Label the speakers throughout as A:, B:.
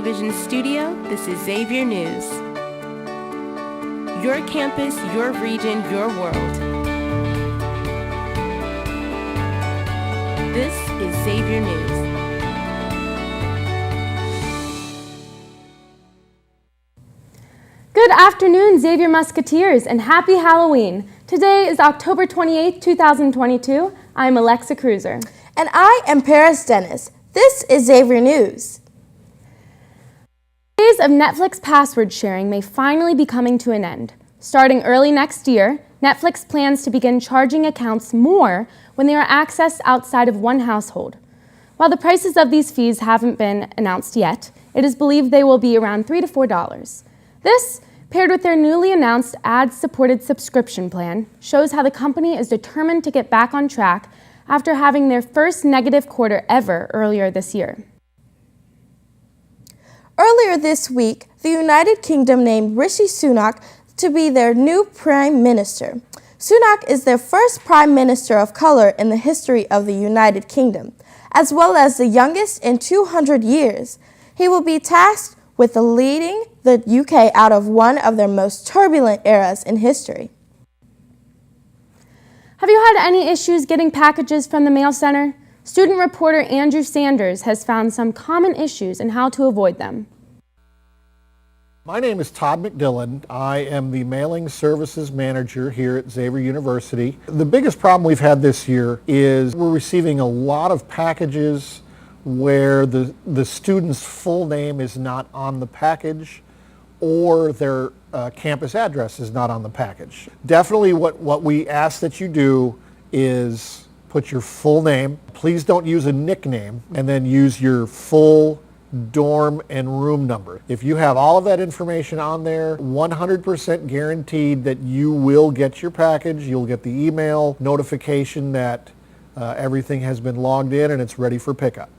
A: television studio, this is Xavier News. Your campus, your region, your world. This is Xavier News.
B: Good afternoon, Xavier Musketeers, and happy Halloween. Today is October 28, 2022. I'm Alexa Cruiser.
C: And I am Paris Dennis. This is Xavier News.
B: Days of Netflix password sharing may finally be coming to an end. Starting early next year, Netflix plans to begin charging accounts more when they are accessed outside of one household. While the prices of these fees haven't been announced yet, it is believed they will be around $3 to $4. This, paired with their newly announced ad-supported subscription plan, shows how the company is determined to get back on track after having their first negative quarter ever earlier this year.
C: Earlier this week, the United Kingdom named Rishi Sunak to be their new Prime Minister. Sunak is their first Prime Minister of color in the history of the United Kingdom, as well as the youngest in 200 years. He will be tasked with leading the UK out of one of their most turbulent eras in history.
B: Have you had any issues getting packages from the mail center? Student reporter Andrew Sanders has found some common issues and how to avoid them.
D: My name is Todd McDillan. I am the Mailing Services Manager here at Xavier University. The biggest problem we've had this year is we're receiving a lot of packages where the student's full name is not on the package or their campus address is not on the package. Definitely what we ask that you do is put your full name. Please don't use a nickname, and then use your full dorm and room number. If you have all of that information on there, 100% guaranteed that you will get your package. You'll get the email notification that everything has been logged in and it's ready for pickup.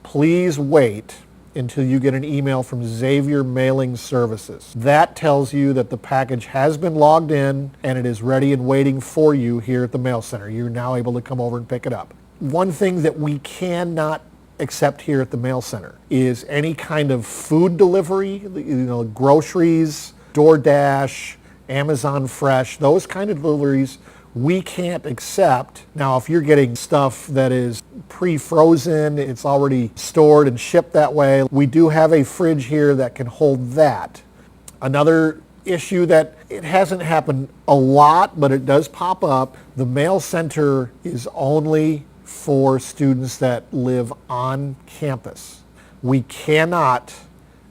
D: Please wait until you get an email from Xavier Mailing Services. That tells you that the package has been logged in and it is ready and waiting for you here at the mail center. You're now able to come over and pick it up. One thing that we cannot accept here at the mail center is any kind of food delivery, groceries, DoorDash, Amazon Fresh, those kind of deliveries we can't accept. Now, if you're getting stuff that is pre-frozen, it's already stored and shipped that way, we do have a fridge here that can hold that. Another issue that it hasn't happened a lot, but it does pop up, the mail center is only for students that live on campus. We cannot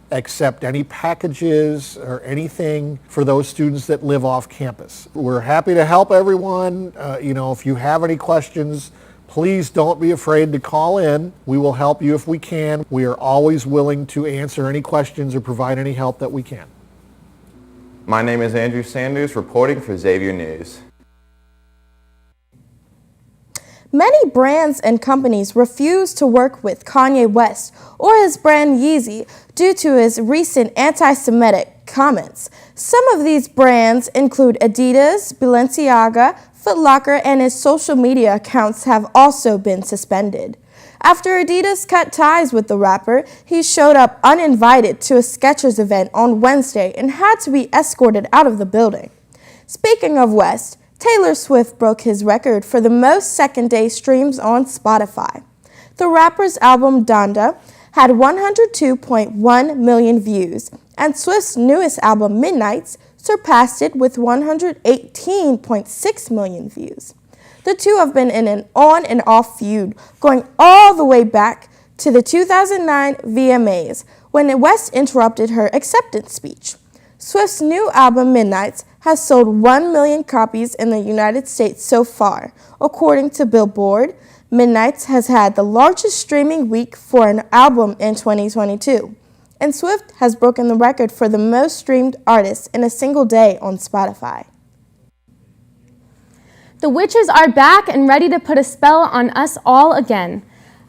D: accept any packages or anything for those students that live off campus. We're happy to help everyone. If you have any questions, please don't be afraid to call in. We will help you if we can. We are always willing to answer any questions or provide any help that we can.
E: My name is Andrew Sanders, reporting for Xavier News.
C: Many brands and companies refuse to work with Kanye West or his brand Yeezy due to his recent anti-Semitic comments. Some of these brands include Adidas, Balenciaga, Foot Locker, and his social media accounts have also been suspended. After Adidas cut ties with the rapper, he showed up uninvited to a Skechers event on Wednesday and had to be escorted out of the building. Speaking of West, Taylor Swift broke his record for the most second-day streams on Spotify. The rapper's album Donda had 102.1 million views, and Swift's newest album Midnights surpassed it with 118.6 million views. The two have been in an on and off feud going all the way back to the 2009 VMAs when West interrupted her acceptance speech. Swift's new album Midnights has sold 1 million copies in the United States so far. According to Billboard, Midnights has had the largest streaming week for an album in 2022. And Swift has broken the record for the most streamed artist in a single day on Spotify.
B: The witches are back and ready to put a spell on us all again.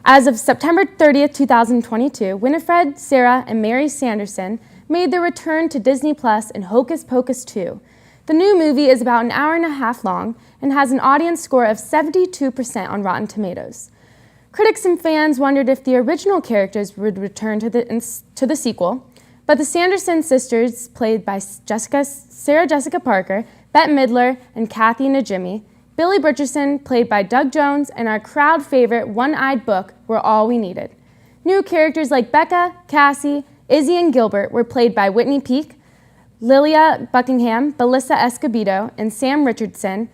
B: As of September 30th, 2022, Winifred, Sarah, and Mary Sanderson made their return to Disney Plus in Hocus Pocus 2. The new movie is about an hour and a half long and has an audience score of 72% on Rotten Tomatoes. Critics and fans wondered if the original characters would return to to the sequel, but the Sanderson sisters, played by Sarah Jessica Parker, Bette Midler, and Kathy Najimy, Billy Butcherson, played by Doug Jones, and our crowd favorite One-Eyed Book were all we needed. New characters like Becca, Cassie, Izzy, and Gilbert were played by Whitney Peak, Lilia Buckingham, Belissa Escobedo, and Sam Richardson,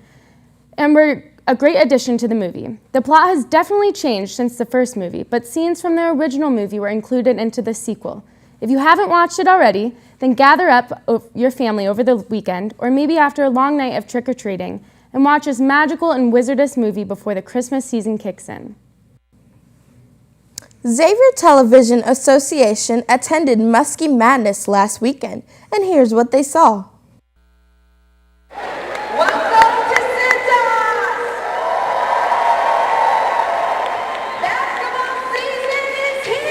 B: and were a great addition to the movie. The plot has definitely changed since the first movie, but scenes from the original movie were included into the sequel. If you haven't watched it already, then gather up your family over the weekend, or maybe after a long night of trick-or-treating, and watch this magical and wizardous movie before the Christmas season kicks in.
C: Xavier Television Association attended Muskie Madness last weekend, and here's what they saw.
F: Welcome to Centos! Basketball season is here!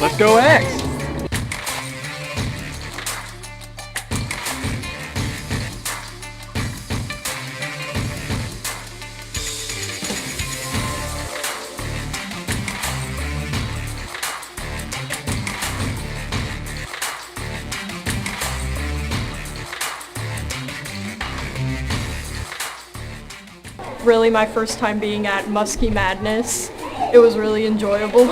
G: Let's go X! Let's go X!
H: Really my first time being at Muskie Madness. It was really enjoyable.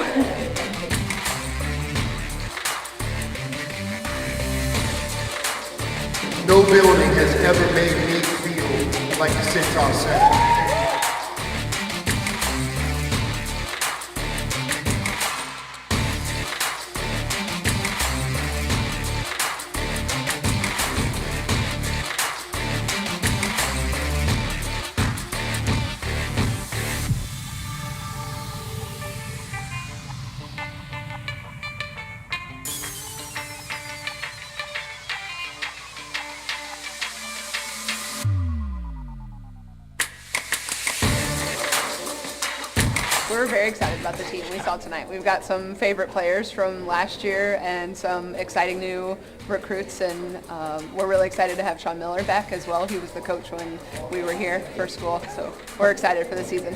I: No building has ever made me feel like the Centos Center.
J: We're very excited about the team we saw tonight. We've got some favorite players from last year and some exciting new recruits, and we're really excited to have Sean Miller back as well. He was the coach when we were here for school, so we're excited for the season.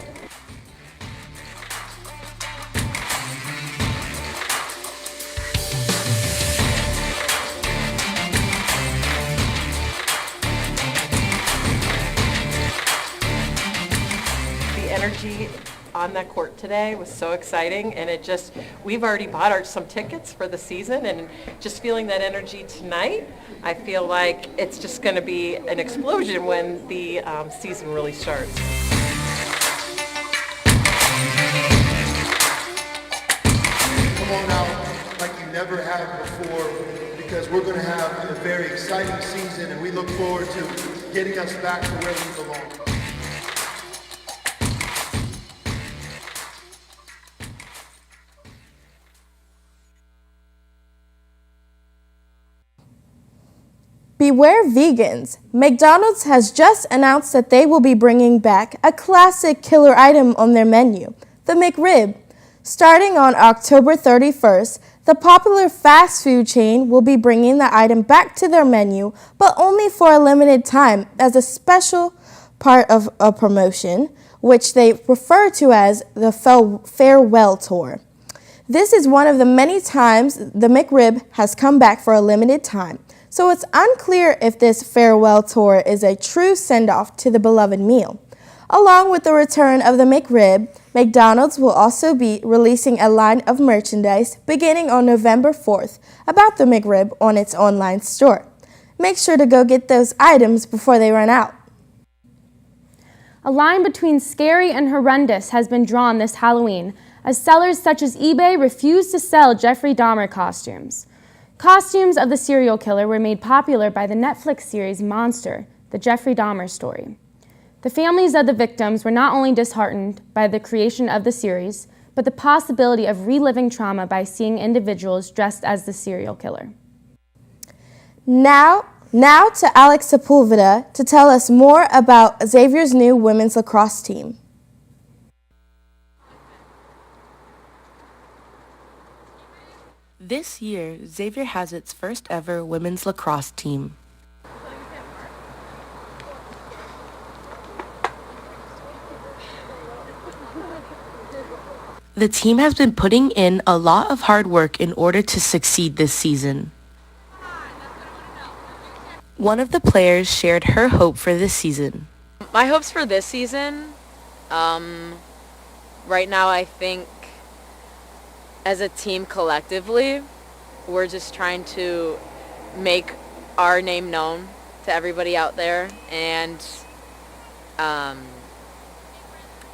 G: The energy on that court today was so exciting, and we've already bought some tickets for the season, and just feeling that energy tonight, I feel like it's just going to be an explosion when the season really starts.
I: Come on out like you never have before, because we're going to have a very exciting season, and we look forward to getting us back to where we belong.
C: Beware vegans. McDonald's has just announced that they will be bringing back a classic killer item on their menu, the McRib. Starting on October 31st, the popular fast food chain will be bringing the item back to their menu, but only for a limited time as a special part of a promotion, which they refer to as the farewell tour. This is one of the many times the McRib has come back for a limited time. So it's unclear if this farewell tour is a true send-off to the beloved meal. Along with the return of the McRib, McDonald's will also be releasing a line of merchandise beginning on November 4th about the McRib on its online store. Make sure to go get those items before they run out.
B: A line between scary and horrendous has been drawn this Halloween, as sellers such as eBay refuse to sell Jeffrey Dahmer costumes. Costumes of the serial killer were made popular by the Netflix series Monster, the Jeffrey Dahmer story. The families of the victims were not only disheartened by the creation of the series, but the possibility of reliving trauma by seeing individuals dressed as the serial killer.
C: Now to Alex Sepulveda to tell us more about Xavier's new women's lacrosse team.
A: This year, Xavier has its first ever women's lacrosse team. The team has been putting in a lot of hard work in order to succeed this season. One of the players shared her hope for this season.
K: My hopes for this season, right now I think as a team collectively, we're just trying to make our name known to everybody out there and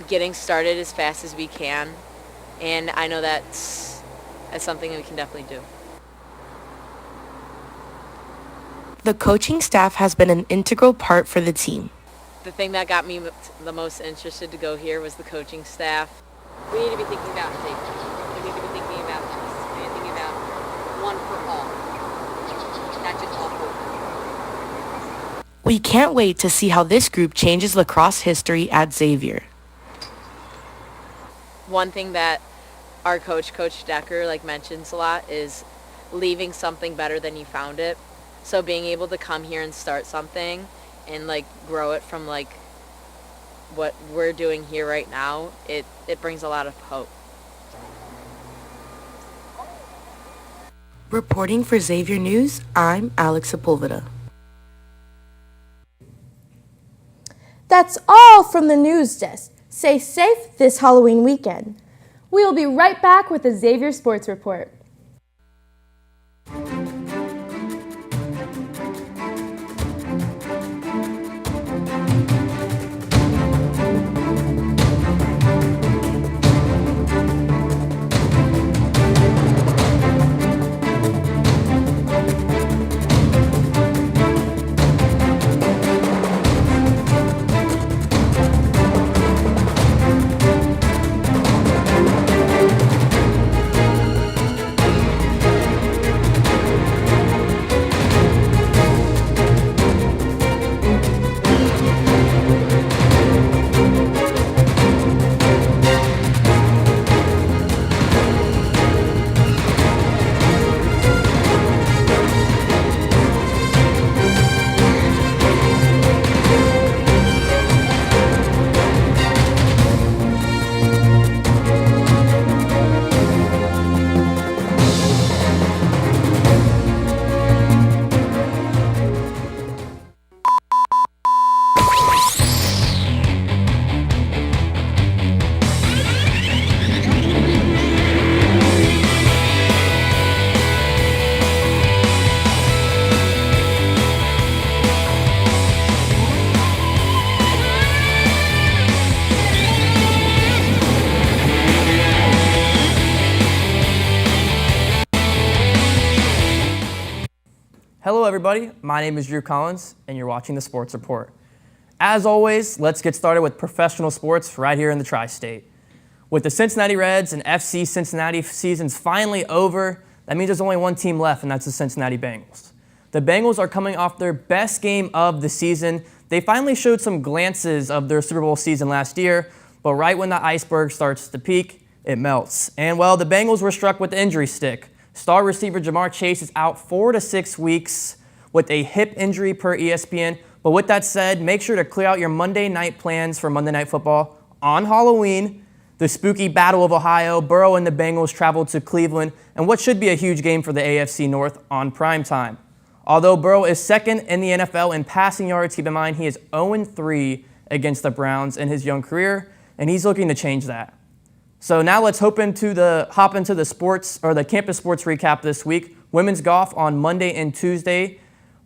K: getting started as fast as we can. And I know that's something that we can definitely do.
A: The coaching staff has been an integral part for the team.
K: The thing that got me the most interested to go here was the coaching staff. We need to be thinking about safety. We need to be thinking about peace. We need to be thinking about one for all, not just all for one.
A: We can't wait to see how this group changes lacrosse history at Xavier.
K: One thing that our coach, Coach Decker, mentions a lot is leaving something better than you found it. So being able to come here and start something and grow it from what we're doing here right now, it brings a lot of hope.
A: Reporting for Xavier News, I'm Alex Sepulveda.
C: That's all from the news desk. Stay safe this Halloween weekend.
B: We will be right back with the Xavier Sports Report.
L: Hello everybody, my name is Drew Collins and you're watching the Sports Report. As always, let's get started with professional sports right here in the Tri-State. With the Cincinnati Reds and FC Cincinnati seasons finally over, that means there's only one team left and that's the Cincinnati Bengals. The Bengals are coming off their best game of the season. They finally showed some glances of their Super Bowl season last year, but right when the iceberg starts to peak, it melts. And well, the Bengals were struck with the injury stick. Star receiver Jamar Chase is out 4 to 6 weeks with a hip injury per ESPN. But with that said, make sure to clear out your Monday night plans for Monday Night Football. On Halloween, the spooky Battle of Ohio, Burrow and the Bengals travel to Cleveland, and what should be a huge game for the AFC North on primetime. Although Burrow is second in the NFL in passing yards, keep in mind he is 0-3 against the Browns in his young career, and he's looking to change that. So now let's hop into the sports or the campus sports recap this week. Women's golf on Monday and Tuesday.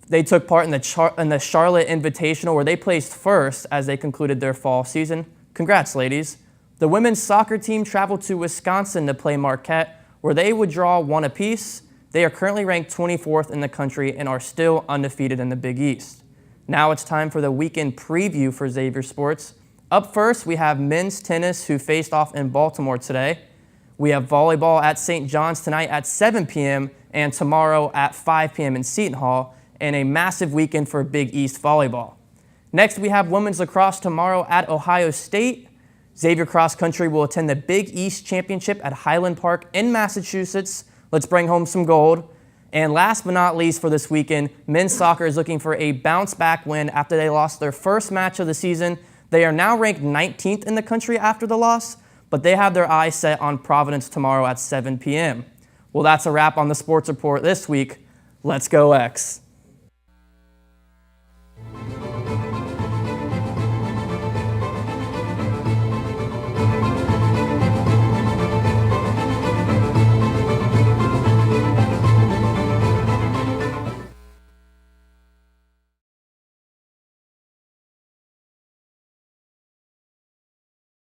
L: They took part in the Charlotte Invitational where they placed first as they concluded their fall season. Congrats, ladies. The women's soccer team traveled to Wisconsin to play Marquette where they would draw 1 apiece. They are currently ranked 24th in the country and are still undefeated in the Big East. Now it's time for the weekend preview for Xavier Sports. Up first, we have men's tennis who faced off in Baltimore today. We have volleyball at St. John's tonight at 7 p.m. and tomorrow at 5 p.m. in Seton Hall, and a massive weekend for Big East volleyball. Next, we have women's lacrosse tomorrow at Ohio State. Xavier Cross Country will attend the Big East Championship at Highland Park in Massachusetts. Let's bring home some gold. And last but not least for this weekend, men's soccer is looking for a bounce-back win after they lost their first match of the season. They are now ranked 19th in the country after the loss, but they have their eyes set on Providence tomorrow at 7 p.m. Well, that's a wrap on the Sports Report this week. Let's go X.